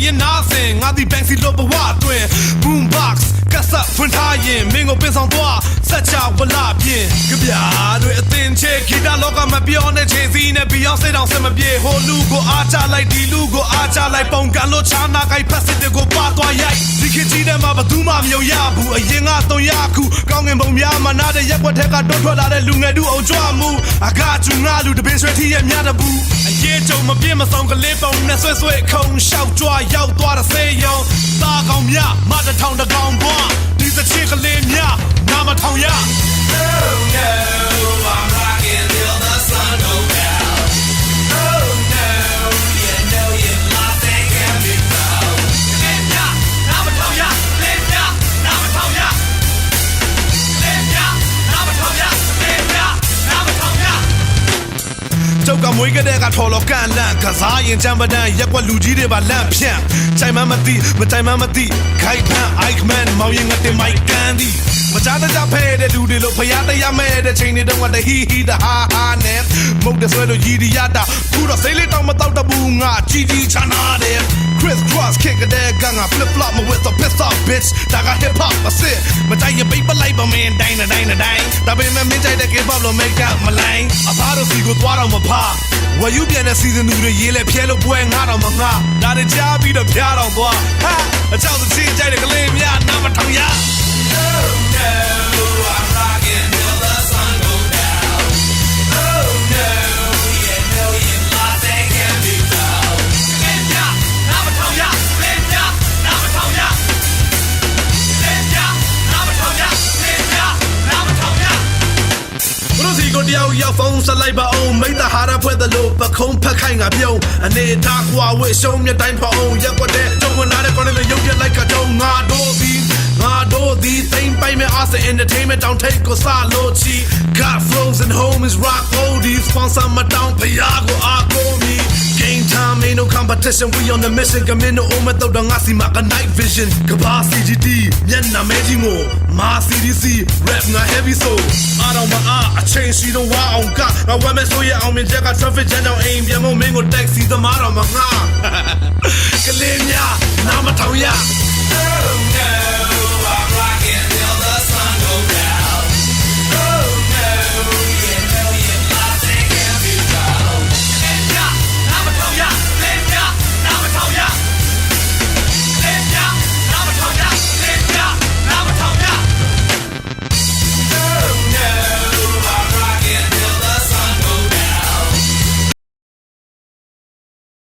ရင်နားစင်ငါဒီဘန်စီလို့ဘဝအတွင်း boombox ကဆပ်ဖွင့်ထားရင်မင်းကိုပင်ဆောင်သွားစက်ချဝလာပြင်းကြပြတွေအသင်ချေဂီတလောကမပြောနဲ့ခြေစည်းနဲ့ဘီယောင်းစိတ်အောင်ဆက်မပြေဟိုလူကိုအားချလိုက်ဒီလူကိုအားချလိုက်ပုံကန်လို့ချာနာကိုက်ဖက်စစ်တွေကိုပါသွားရိုက်ဒီခေတ်ကြီးထဲမှာဘသူမှမယုံရဘူးအရင်က300ခုကောင်းငင်ပုံများမနာတဲ့ရက်ွက်ထက်ကတွတ်ထွက်လာတဲ့လူငယ်တူအောင်ကြွမှုအကားကျူငါလူတပင်းဆွဲထီးရဲ့မြတ်တဘူးအရေးကြုံမပြင်းမဆောင်ကလေးပုံနဲ့ဆွဲဆွဲခုံရှောက်ကြွရောက်သွားတဲ့စေယုံသားကောင်များမတထောင်တကောင်ပွားဒီစချစ်ကလေးများနာမထောင်ရ Oh no I'm rocking till the sun goes down Oh no you know you lost and can't be found လေးများနာမထောင်ရလေးများနာမထောင်ရလေးများနာမထောင်ရလေးများနာမထောင်ရကျုပ်ကမွေးကတဲ့ကထော်လောကန်လန့်ကစားရင်ချမ်းပဒန်းရက်ွက်လူကြီးတွေပါလန့်ဖြန့်ချိန်မှမသိမတိုင်မှမသိခိုက်ခန့် Eichmann မောင်ရင်ငတ်တင်မိုက်ကန်ဒီမကြတဲ့ကြဖဲတဲ့လူတွေလို့ဖျားတရားမဲ့တဲ့ချိန်တွေတော့ကတဟီဟီတဟာဟာနဲ့မုတ်တဲ့ဆွဲလို့ရည်ရတာခုတော့စိတ်လေးတောင်မတောက်တဘူးငါကြီးကြီးချာနာတဲ့ Chris Cross kickတဲ့ကငါ flip flop မ with a piss off bitch ဒါက hip hop အစစ်မတိုက်ရင်ပိတ်ပလိုက်ပါမင်းတိုင်းတိုင်းဒါပေမဲ့မင်းကြိုက်တဲ့ K-pop လို့ make up မလိုင်းအဖားတို့စီကိုသွားတော့မဖားဝယ်ယူပြန်တဲ့ season တွေရေးလဲဖျဲလို့ပွဲငါတော့မငါဒါတွေကြားပြီးတော့ဖျားတော့သွားဟာအချောက်သချင်းကြိုက်တဲ့ကလေးများနာမထောင်ရOh no, I'm rocking till the sun goes down. Oh no, you know you lost and can't be found. Let ya, nama tong ya. Let ya, nama tong ya. Let ya, nama tong ya. Let ya, nama tong ya. ဘလို့စီကိုတယောက်ရောက်ဖုန်းဆက်လိုက်ပါအောင်မိသားဟာရဖွဲ့တယ်လို့ပခုံးဖက်ခိုင်းငါပြုံးအနေထားကွာဝဲရှုံးမြတိုင်းဖောင်းရက်ွက်တဲ့ကျုံဝင်လာတဲ့ကောင်းတဲ့ရုပ်ပြလိုက်ကတုံးငါတို့ဒီသိမ့်ပိုင်မဲ့အားစ entertainment တောင်ထိတ်ကိုစလို့ချီ got flows and home is rock oldies sponsor မတောင်းဖယားကိုအားကိုမီ game time ain't no competition we on the mission ကမင်းတို့အမတော့ငါစီမှာ night vision ကဘာ CGT မျက်နှာမဲကြီးကိုမာ CDC rap ငါ heavy soul အားတော့မအားအချိန်ရှိတော့ဝါအောင်ကငါဝမ်းမဲ့ဆိုရအောင်မြင်ချက်က traffic jam ကြောင့်အိမ်ပြန်မင်းကို taxi သမားတော့မငါကလေးများနာမထောင်ရ Oh no